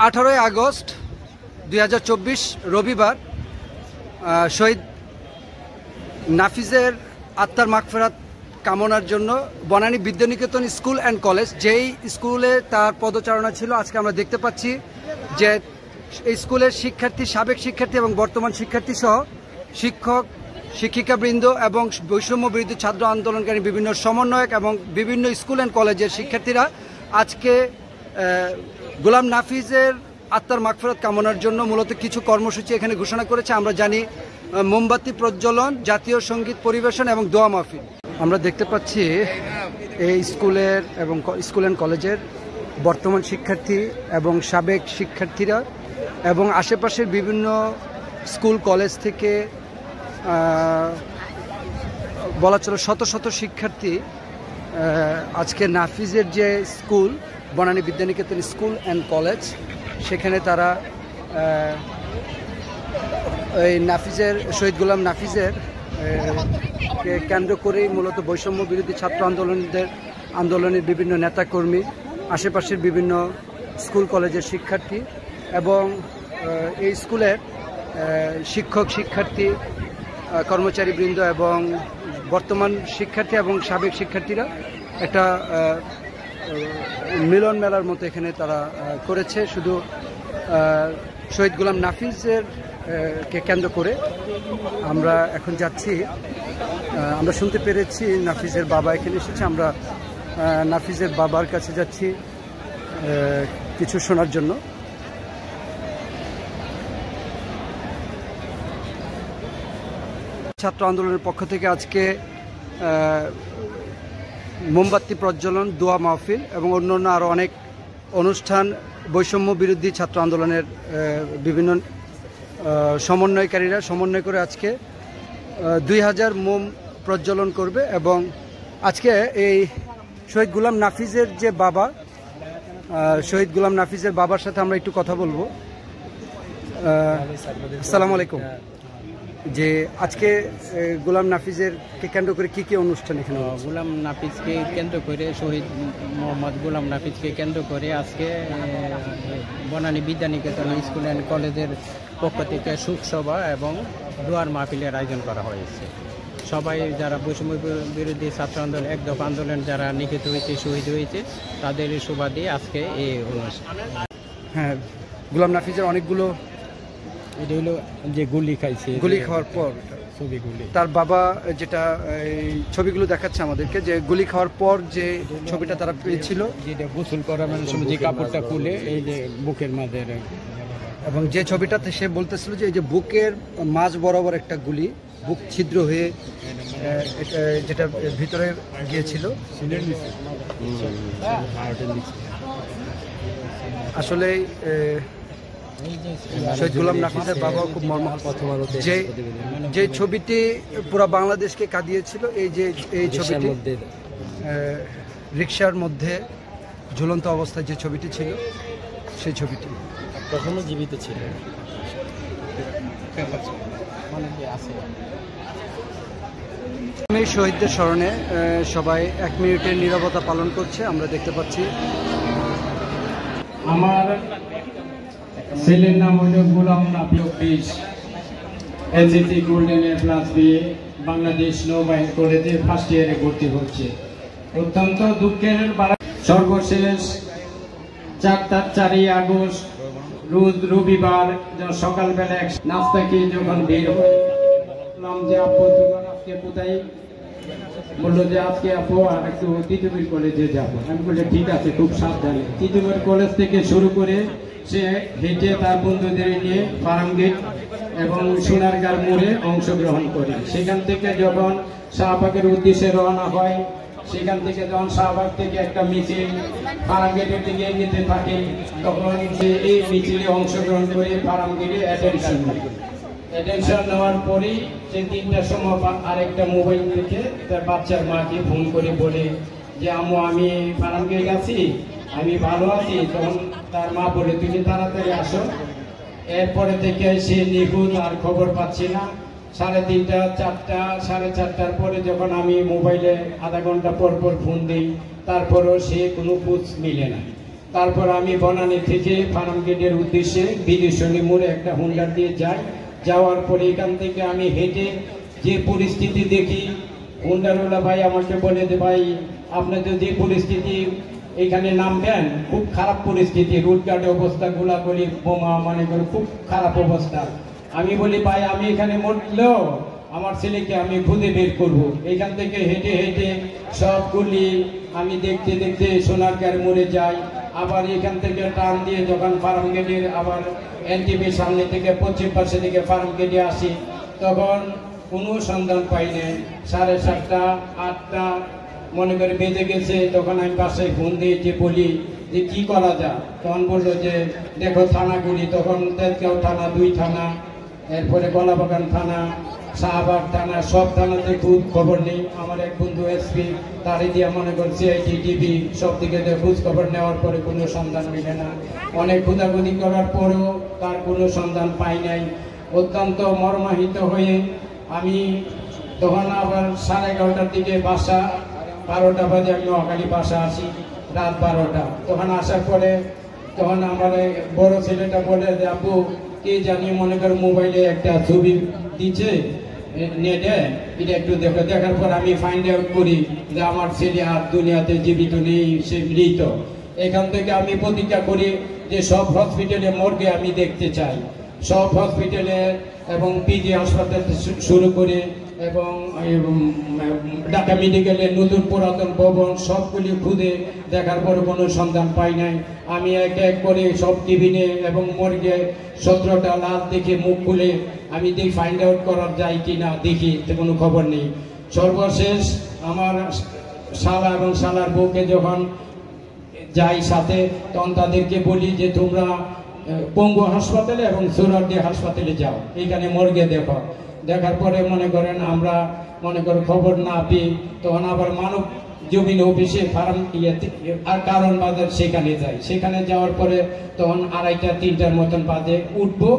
18 August 2024 রবিবার শহীদ নাফিজের আত্মার মাগফিরাত কামনার জন্য Banani Vidyaniketan school and college, যেই স্কুলে তার পদচারণা ছিল, আজকে আমরা দেখতে পাচ্ছি যে এই স্কুলের শিক্ষার্থী, সাবেক শিক্ষার্থী এবং বর্তমান শিক্ষার্থী সহ শিক্ষক, শিক্ষিকাবৃন্দ এবং বৈষম্য বিরোধী ছাত্র আন্দোলনকারী বিভিন্ন সমন্বয়ক এবং বিভিন্ন স্কুল অ্যান্ড কলেজের শিক্ষার্থীরা আজকে গোলাম নাফিজের আত্মার মাগফিরাত কামনার জন্য মূলত কিছু কর্মসূচি এখানে ঘোষণা করেছে। আমরা জানি মোমবাতি প্রজ্বলন, জাতীয় সঙ্গীত পরিবেশন এবং দোয়া মাহফিল। আমরা দেখতে পাচ্ছি এই স্কুলের এবং স্কুল অ্যান্ড কলেজের বর্তমান শিক্ষার্থী এবং সাবেক শিক্ষার্থীরা এবং আশেপাশের বিভিন্ন স্কুল কলেজ থেকে বলা চলে শত শত শিক্ষার্থী আজকে নাফিজের যে school Banani Vidyaniketan school and college, সেখানে তারা এই নাফিজের শহীদ গোলাম নাফিজের কে কেন্দ্র করেই মূলত বৈষম্য বিরোধী ছাত্র আন্দোলনের বিভিন্ন নেতাকর্মী, আশেপাশের বিভিন্ন স্কুল কলেজের শিক্ষার্থী এবং এই স্কুলের শিক্ষক, শিক্ষার্থী, কর্মচারীবৃন্দ এবং বর্তমান শিক্ষার্থী এবং সাবেক শিক্ষার্থীরা একটা মিলন মেলার মতো এখানে তারা করেছে শুধু শহীদ গোলাম নাফিজের কে কেন্দ্র করে। আমরা এখন যাচ্ছি, আমরা শুনতে পেরেছি নাফিজের বাবা এখানে এসেছে, আমরা নাফিজের বাবার কাছে যাচ্ছি কিছু শোনার জন্য। ছাত্র আন্দোলনের পক্ষ থেকে আজকে মোমবাতি প্রজ্বলন, দোয়া মাহফিল এবং অন্যান্য আরও অনেক অনুষ্ঠান বৈষম্য বিরোধী ছাত্র আন্দোলনের বিভিন্ন সমন্বয়কারীরা সমন্বয় করে আজকে 2000 মোম প্রজ্বলন করবে। এবং আজকে এই শহীদ গোলাম নাফিজের যে বাবা, শহীদ গোলাম নাফিজের বাবার সাথে আমরা একটু কথা বলবো। আসসালামু আলাইকুম। যে আজকে গোলাম নাফিজের কে কেন্দ্র করে কি কি অনুষ্ঠান এখানে? গোলাম নাফিজকে কেন্দ্র করে, শহীদ মোহাম্মদ গোলাম নাফিজকে কেন্দ্র করে আজকে বনানী বিদ্যানিকেতন স্কুল অ্যান্ড কলেজের পক্ষ থেকে শোকসভা এবং দোয়ার মাহফিলের আয়োজন করা হয়েছে। সবাই যারা বৈষম্য বিরোধী ছাত্র আন্দোলন, এক দফা আন্দোলন যারা নিহত হয়েছে, শহীদ হয়েছে, তাদের সুবাদে আজকে এই অনুষ্ঠান। হ্যাঁ, গোলাম নাফিজের অনেকগুলো, এটা হলো যে গুলি খাইছে, গুলি খাওয়ার পর ছবিগুলি তার বাবা যেটা এই ছবিগুলো দেখাচ্ছে আমাদেরকে, যে গুলি খাওয়ার পর যে ছবিটা তারা পেয়েছিল, যেটা গোসল করা মানে যে কাপড়টা খুলে এই যে বুকের মাঝে, এবং যে ছবিটাতে সে বলতেছিল যে এই যে বুকের মাঝ বরাবর একটা গুলি, বুক ছিদ্র হয়ে যেটা ভিতরে গিয়েছিল। আসলে শহীদ গোলাম নাফিজের বাবা খুব মর্মাহত। যে ছবিটি পুরো বাংলাদেশকে কাঁদিয়েছিল, এই ছবিটি রিকশার মধ্যে ঝুলন্ত অবস্থায় যে ছবিটি ছিল, সেই ছবিটি তখনও জীবিত ছিল। এই শহীদদের স্মরণে সবাই 1 মিনিটের নীরবতা পালন করছে, আমরা দেখতে পাচ্ছি। আমার ছেলের নাম হল Golam Nafiz, SSC golden A plus BA, Bangladesh নৌবাহিনী কলেজে ফার্স্ট ইয়ারে ভর্তি হচ্ছে। অত্যন্ত দুঃখের সর্বশেষ 4 আগস্ট রোজ রবিবার সকালবেলা নাস্তা খেয়ে যখন বের হয়, বললাম যে আপু তোমার আজকে কোথায়? বললো যে আজকে আপু আর একটু তিতুমির কলেজে যাবো। আমি বললাম ঠিক আছে, খুব সাবধানে। তিতুমির কলেজ থেকে শুরু করে সে হেঁটে তার বন্ধুদের নিয়ে ফার্মগেট এবং সোনারগাঁর মোড়ে অংশগ্রহণ করে। সেখান থেকে যখন শাহবাগের উদ্দেশ্যে রওনা হয়, সেখান থেকে যখন শাহবাগ থেকে একটা মিছিল ফার্মগেটের দিকে যেতে থাকে, তখন সে এই মিছিলে অংশগ্রহণ করে ফার্মগেটে অ্যাটেনশন নেওয়ার পরেই সে 3টার সময় আরেকটা মোবাইল থেকে তার বাচ্চার মাকে ফোন করে বলে যে আম্মু আমি ফার্মগেট আছি, আমি ভালো আছি। তখন তার মা বলে তুমি তাড়াতাড়ি আসো। এরপরে থেকে সে নিখোঁজ, আর খবর পাচ্ছি না। 3:30, 4টা, 4:30টার পরে যখন আমি মোবাইলে আধা ঘন্টা পর পর ফোন দিই, তারপরও সে কোনো খোঁজ মিলে না। তারপর আমি বনানী থেকে ফার্ম গেটের উদ্দেশ্যে বিদেশনী মোড়ে একটা হুন্ডার দিয়ে যাই। যাওয়ার পরে এখান থেকে আমি হেঁটে যে পরিস্থিতি দেখি, হুন্ডারওয়ালা ভাই আমাকে বলে যে ভাই আপনার যে পরিস্থিতি এখানে নামবেন, খুব খারাপ পরিস্থিতি, রুটঘাটে অবস্থা, গোলাগুলি, বোমা, মানে করে খুব খারাপ অবস্থা। আমি বলি ভাই আমি এখানে মরলেও আমার ছেলেকে আমি খুঁজে বের করবো। এখান থেকে হেঁটে হেঁটে সবগুলি আমি দেখতে দেখতে সোনারগাঁর মোড়ে যাই। আবার এখান থেকে টান দিয়ে যখন ফার্ম গেটের আবার এনটিভির সামনে থেকে পশ্চিম পাশে থেকে ফার্ম গেটে আসি, তখন কোনো সন্ধান পাই নাই। 7:30, 8টা মনে করে বেজে গেছে। তখন আমি বাসায় ফোন দিয়ে যে বলি যে কি করা যায়, তখন বললো যে দেখো থানাগুলি, তখন তেজগাঁও থানা, 2 থানা, এরপরে গলাবাগান থানা, শাহবাগ থানা, সব থানাতে খুব খবর নেই। আমার এক বন্ধু এসপি, তারই দিয়ে মনে করছি ITTV, সব দিকে খোঁজ খবর নেওয়ার পরে কোনো সন্ধান মিলে না। অনেক খোঁজাখুঁজি করার পরেও তার কোনো সন্ধান পাই নাই। অত্যন্ত মর্মাহিত হয়ে আমি তখন আবার 11:30টার দিকে বাসা, 12টা বাজে আমি অকালি বাসা আসি, রাত 12টা। তখন আসার পরে তখন আমার বড় ছেলেটা বলে যে আপু কে জানি মনে করে মোবাইলে একটা ছবি দিচ্ছে নেটে, এটা একটু দেখো। দেখার পর আমি ফাইন্ড আউট করি যে আমার ছেলে আর দুনিয়াতে জীবিত নেই, সে মৃত। এখান থেকে আমি প্রতিজ্ঞা করি যে সব হসপিটালে মর্গে আমি দেখতে চাই, সব হসপিটালে এবং পিজি হাসপাতাল শুরু করে এবং ঢাকা মেডিকেলের নতুন পুরাতন ভবন সবগুলি খুঁজে দেখার পরে কোনো সন্ধান পাই নাই। আমি এক এক করে সব টিভিনে এবং মর্গে 17টা লাশ দেখে মুখ খুলে আমি দেখি ফাইন্ড আউট করার যাই কি না, দেখি কোনো খবর নেই। সর্বশেষ আমার শালা এবং শালার বউকে যখন যাই সাথে, তখন তাদেরকে বলি যে তোমরা পঙ্গু হাসপাতালে এবং সোহরাওয়ার্দী হাসপাতালে যাও, এইখানে মর্গে দেখো। দেখার পরে মনে করেন আমরা মনে করেন খবর না পেয়ে তখন আবার মানব জমিন অফিসে ফার্ম আর কারণ বাজার সেখানে যাই। সেখানে যাওয়ার পরে তখন 2:30, 3টার মতন বাজে উঠবো,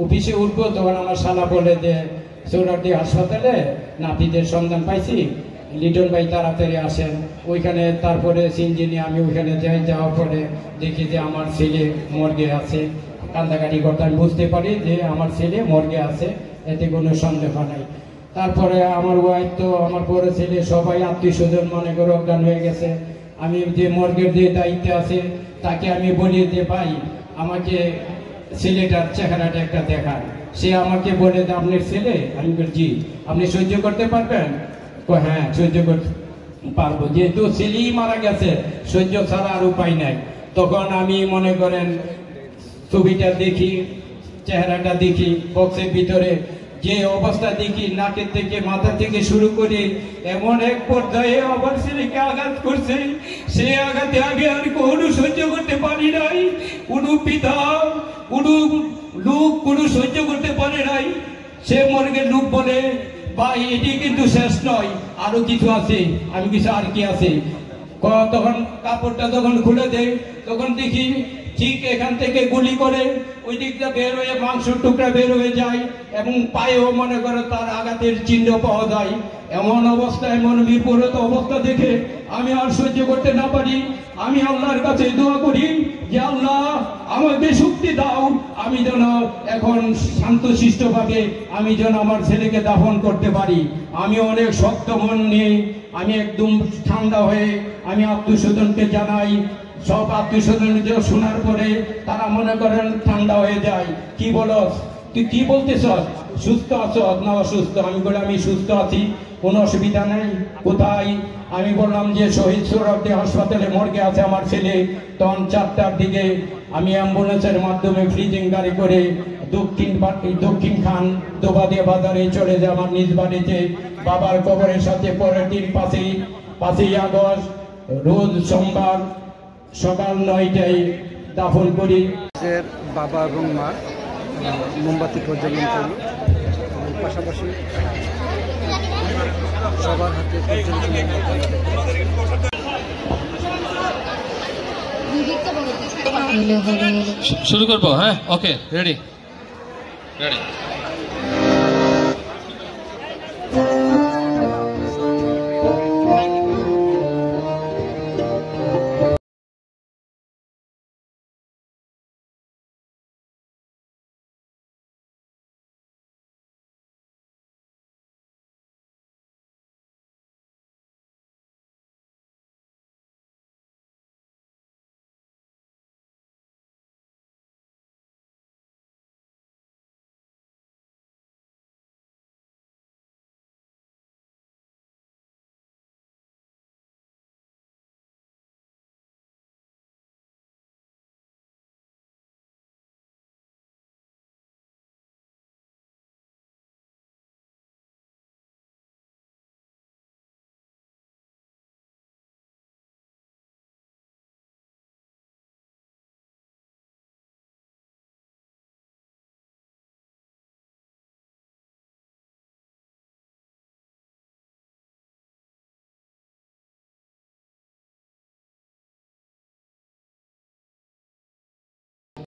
অফিসে উঠবো। তখন আমার শালা বলে যে সোহরাওয়ার্দী হাসপাতালে নাপিতের সন্ধান পাইছি, লিটন ভাই তাড়াতাড়ি আসেন ওইখানে। তারপরে সিনজিনি আমি ওইখানে যাই। যাওয়ার পরে দেখি যে আমার ছেলে মর্গে আছে। কান্দাকাটি করতে আমি বুঝতে পারি যে আমার ছেলে মর্গে আছে, এতে কোনো সন্দেহ নাই। তারপরে আমার ওয়াইফ তো আমার বড় ছেলে সবাই আত্মীয় স্বজন মনে করে অজ্ঞান হয়ে গেছে। আমি যে মর্গের যে দায়িত্বে আছে তাকে আমি বলি যে ভাই আমাকে ছেলেটার চেহারাটা একটা দেখান। সে আমাকে বলে যে আপনার ছেলে? আমি বলি জি। আপনি সহ্য করতে পারবেন? হ্যাঁ সহ্য করতে পারবো, যেহেতু ছেলেই মারা গেছে, সহ্য ছাড়া আর উপায় নাই। তখন আমি মনে করেন ছবিটা দেখি, চেহারাটা দেখি, বক্সের ভিতরে যে অবস্থা দেখি, নাকের থেকে মাথা থেকে শুরু করে এমন এক পর্যায়ে আমার ছেলেকে আঘাত করছে। সে আঘাতে আগে আর কোনো সহ্য করতে পারি নাই, কোনো পিতা কোনো লোক কোনো সহ্য করতে পারে নাই। সে মর্গের লোক বলে ভাই এটি কিন্তু শেষ নয়, আরো কিছু আছে। আমি কিছু আর কি আছে, তখন কাপড়টা যখন খুলে দেয় তখন দেখি ঠিক এখান থেকে গুলি করে ওই দিকটা বের হয়ে মাংসের টুকরা বের হয়ে যায় এবং পায়েও মনে করে তার আঘাতের চিহ্ন পাওয়া যায়। এমন অবস্থা, এমন বিপরীত অবস্থা দেখে আমি আর সহ্য করতে না পারি। আমি আল্লাহর কাছে দোয়া করি যে আল্লাহ আমাকে শক্তি দাও, আমি যেন এখন শান্তশিষ্টভাবে আমি যেন আমার ছেলেকে দাফন করতে পারি। আমি অনেক শক্ত মন নিয়ে আমি একদম ঠান্ডা হয়ে আমি আত্মীয়স্বজনকে জানাই। সব আত্মীয়স্বজন শোনার পরে তারা মনে করেন ঠান্ডা হয়ে যায়। কি বলস তুই, কি বলতেছ, সুস্থ আছো না অসুস্থ? আমি বলি আমি সুস্থ আছি, কোনো অসুবিধা নেই। কোথায়? আমি বললাম যে শহীদ সোহরাওয়ার্দী হাসপাতালে মর্গে আছে আমার ছেলে। তখন 4টার দিকে আমি অ্যাম্বুলেন্সের মাধ্যমে ফ্রিজিং গাড়ি করে দক্ষিণ খান দোবাদিয়া বাজারে চলে যায় আমার নিজ বাড়িতে। বাবার কবরের সাথে পরের দিন 5ই আগস্ট রোজ সোমবার সকাল 9টায় দাফন করি। বাবা এবং মা মোমবাতি প্রজ্বলন করল, পাশাপাশি সবার হাতে শুরু করবো। হ্যাঁ ওকে, রেডি রেডি।